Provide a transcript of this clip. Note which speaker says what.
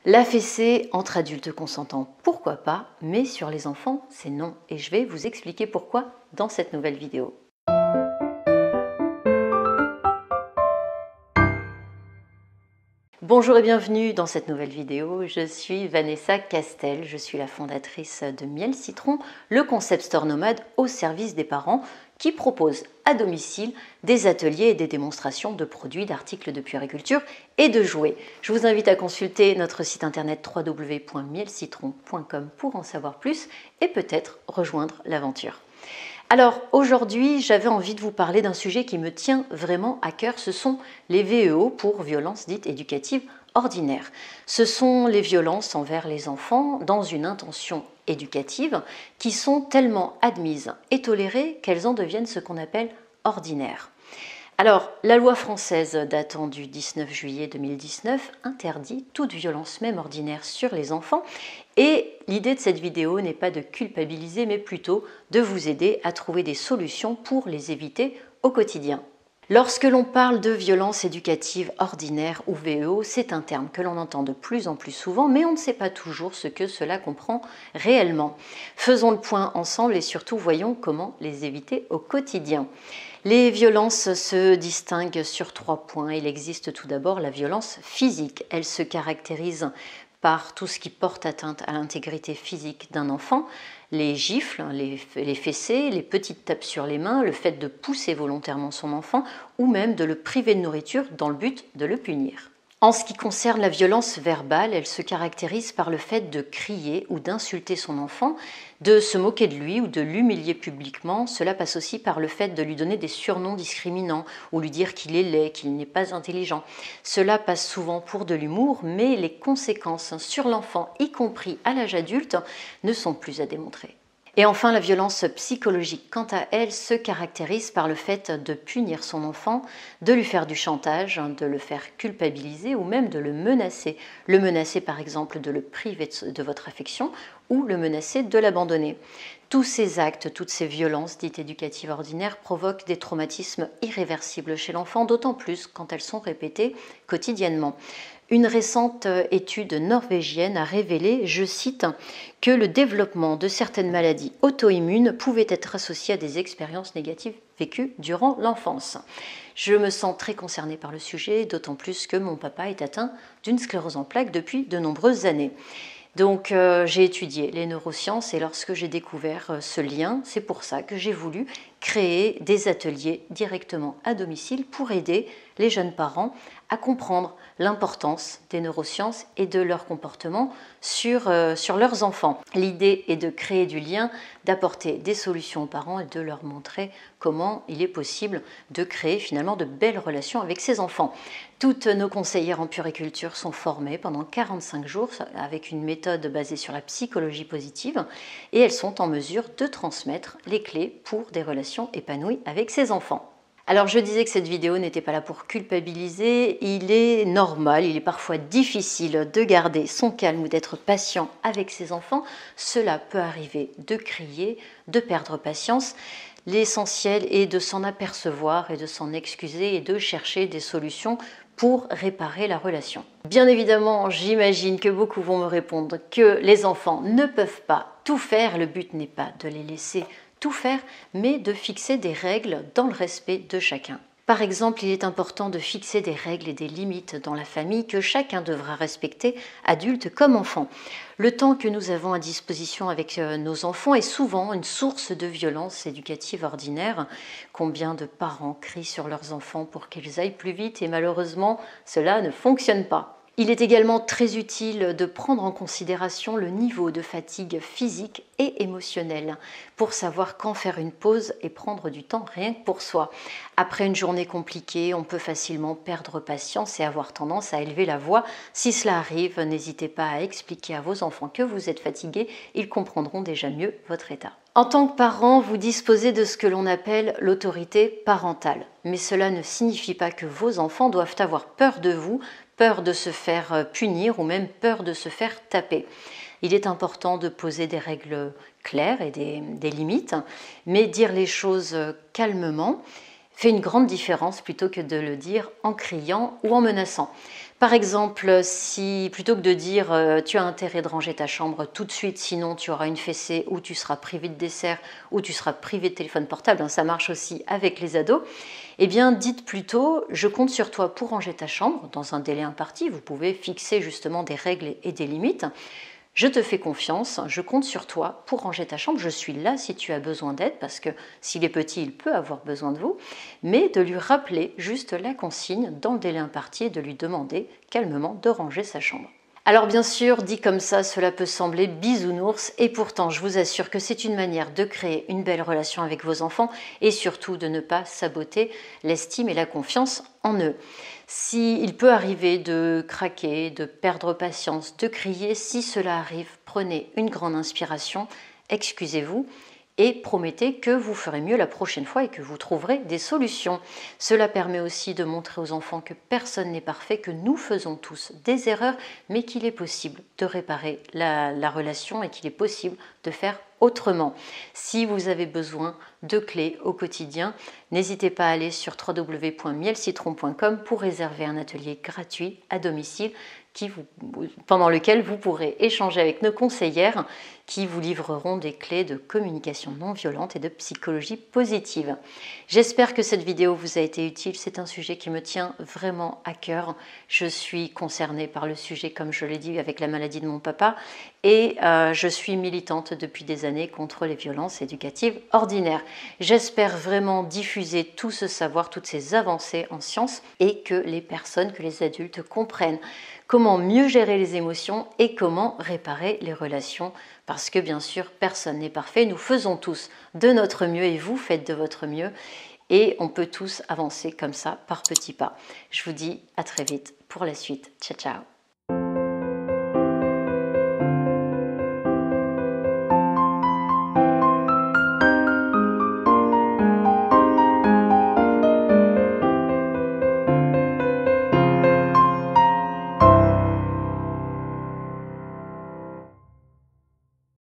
Speaker 1: La fessée entre adultes consentants, pourquoi pas, mais sur les enfants, c'est non. Et je vais vous expliquer pourquoi dans cette nouvelle vidéo. Bonjour et bienvenue dans cette nouvelle vidéo. Je suis Vanessa Castel, je suis la fondatrice de Miel Citron, le concept store nomade au service des parents qui propose à domicile des ateliers et des démonstrations de produits, d'articles de puériculture et de jouets. Je vous invite à consulter notre site internet www.mielcitron.com pour en savoir plus et peut-être rejoindre l'aventure. Alors aujourd'hui, j'avais envie de vous parler d'un sujet qui me tient vraiment à cœur, ce sont les VEO pour violences dites éducatives ordinaires. Ce sont les violences envers les enfants dans une intention éducative qui sont tellement admises et tolérées qu'elles en deviennent ce qu'on appelle ordinaires. Alors, la loi française datant du 19 juillet 2019 interdit toute violence même ordinaire sur les enfants et l'idée de cette vidéo n'est pas de culpabiliser mais plutôt de vous aider à trouver des solutions pour les éviter au quotidien. Lorsque l'on parle de violence éducative ordinaire ou VEO, c'est un terme que l'on entend de plus en plus souvent mais on ne sait pas toujours ce que cela comprend réellement. Faisons le point ensemble et surtout voyons comment les éviter au quotidien. Les violences se distinguent sur 3 points. Il existe tout d'abord la violence physique. Elle se caractérise par tout ce qui porte atteinte à l'intégrité physique d'un enfant, les gifles, les fessées, les petites tapes sur les mains, le fait de pousser volontairement son enfant ou même de le priver de nourriture dans le but de le punir. En ce qui concerne la violence verbale, elle se caractérise par le fait de crier ou d'insulter son enfant, de se moquer de lui ou de l'humilier publiquement. Cela passe aussi par le fait de lui donner des surnoms discriminants ou lui dire qu'il est laid, qu'il n'est pas intelligent. Cela passe souvent pour de l'humour, mais les conséquences sur l'enfant, y compris à l'âge adulte, ne sont plus à démontrer. Et enfin, la violence psychologique, quant à elle, se caractérise par le fait de punir son enfant, de lui faire du chantage, de le faire culpabiliser ou même de le menacer. Le menacer par exemple de le priver de votre affection ou le menacer de l'abandonner. Tous ces actes, toutes ces violences dites éducatives ordinaires provoquent des traumatismes irréversibles chez l'enfant, d'autant plus quand elles sont répétées quotidiennement. Une récente étude norvégienne a révélé, je cite, que le développement de certaines maladies auto-immunes pouvait être associé à des expériences négatives vécues durant l'enfance. Je me sens très concernée par le sujet, d'autant plus que mon papa est atteint d'une sclérose en plaques depuis de nombreuses années. Donc j'ai étudié les neurosciences et lorsque j'ai découvert ce lien, c'est pour ça que j'ai voulu créer des ateliers directement à domicile pour aider les jeunes parents à comprendre l'importance des neurosciences et de leur comportement sur leurs enfants. L'idée est de créer du lien, d'apporter des solutions aux parents et de leur montrer comment il est possible de créer finalement de belles relations avec ses enfants. Toutes nos conseillères en puériculture sont formées pendant 45 jours avec une méthode basée sur la psychologie positive et elles sont en mesure de transmettre les clés pour des relations épanouies avec ses enfants. Alors je disais que cette vidéo n'était pas là pour culpabiliser, il est normal, il est parfois difficile de garder son calme ou d'être patient avec ses enfants. Cela peut arriver de crier, de perdre patience. L'essentiel est de s'en apercevoir et de s'en excuser et de chercher des solutions pour réparer la relation. Bien évidemment, j'imagine que beaucoup vont me répondre que les enfants ne peuvent pas tout faire, le but n'est pas de les laisser tout faire, mais de fixer des règles dans le respect de chacun. Par exemple, il est important de fixer des règles et des limites dans la famille que chacun devra respecter, adulte comme enfant. Le temps que nous avons à disposition avec nos enfants est souvent une source de violence éducative ordinaire. Combien de parents crient sur leurs enfants pour qu'ils aillent plus vite et malheureusement, cela ne fonctionne pas. Il est également très utile de prendre en considération le niveau de fatigue physique et émotionnelle pour savoir quand faire une pause et prendre du temps rien que pour soi. Après une journée compliquée, on peut facilement perdre patience et avoir tendance à élever la voix. Si cela arrive, n'hésitez pas à expliquer à vos enfants que vous êtes fatigué, ils comprendront déjà mieux votre état. En tant que parent, vous disposez de ce que l'on appelle l'autorité parentale. Mais cela ne signifie pas que vos enfants doivent avoir peur de vous, peur de se faire punir ou même peur de se faire taper. Il est important de poser des règles claires et des limites, mais dire les choses calmement fait une grande différence plutôt que de le dire en criant ou en menaçant. Par exemple, si plutôt que de dire tu as intérêt de ranger ta chambre tout de suite, sinon tu auras une fessée ou tu seras privé de dessert ou tu seras privé de téléphone portable, hein, ça marche aussi avec les ados, eh bien dites plutôt je compte sur toi pour ranger ta chambre dans un délai imparti. Vous pouvez fixer justement des règles et des limites. Je te fais confiance, je compte sur toi pour ranger ta chambre, je suis là si tu as besoin d'aide, parce que s'il est petit, il peut avoir besoin de vous, mais de lui rappeler juste la consigne dans le délai imparti et de lui demander calmement de ranger sa chambre. Alors bien sûr, dit comme ça, cela peut sembler bisounours et pourtant je vous assure que c'est une manière de créer une belle relation avec vos enfants et surtout de ne pas saboter l'estime et la confiance en eux. S'il peut arriver de craquer, de perdre patience, de crier, si cela arrive, prenez une grande inspiration, excusez-vous et promettez que vous ferez mieux la prochaine fois et que vous trouverez des solutions. Cela permet aussi de montrer aux enfants que personne n'est parfait, que nous faisons tous des erreurs, mais qu'il est possible de réparer la relation et qu'il est possible de faire autrement. Si vous avez besoin de clés au quotidien, n'hésitez pas à aller sur www.mielcitron.com pour réserver un atelier gratuit à domicile pendant lequel vous pourrez échanger avec nos conseillères qui vous livreront des clés de communication non violente et de psychologie positive. J'espère que cette vidéo vous a été utile. C'est un sujet qui me tient vraiment à cœur. Je suis concernée par le sujet, comme je l'ai dit, avec la maladie de mon papa et je suis militante depuis des années contre les violences éducatives ordinaires. J'espère vraiment diffuser tout ce savoir, toutes ces avancées en sciences et que les personnes, que les adultes comprennent comment mieux gérer les émotions et comment réparer les relations. Parce que bien sûr, personne n'est parfait. Nous faisons tous de notre mieux et vous faites de votre mieux. Et on peut tous avancer comme ça, par petits pas. Je vous dis à très vite pour la suite. Ciao, ciao.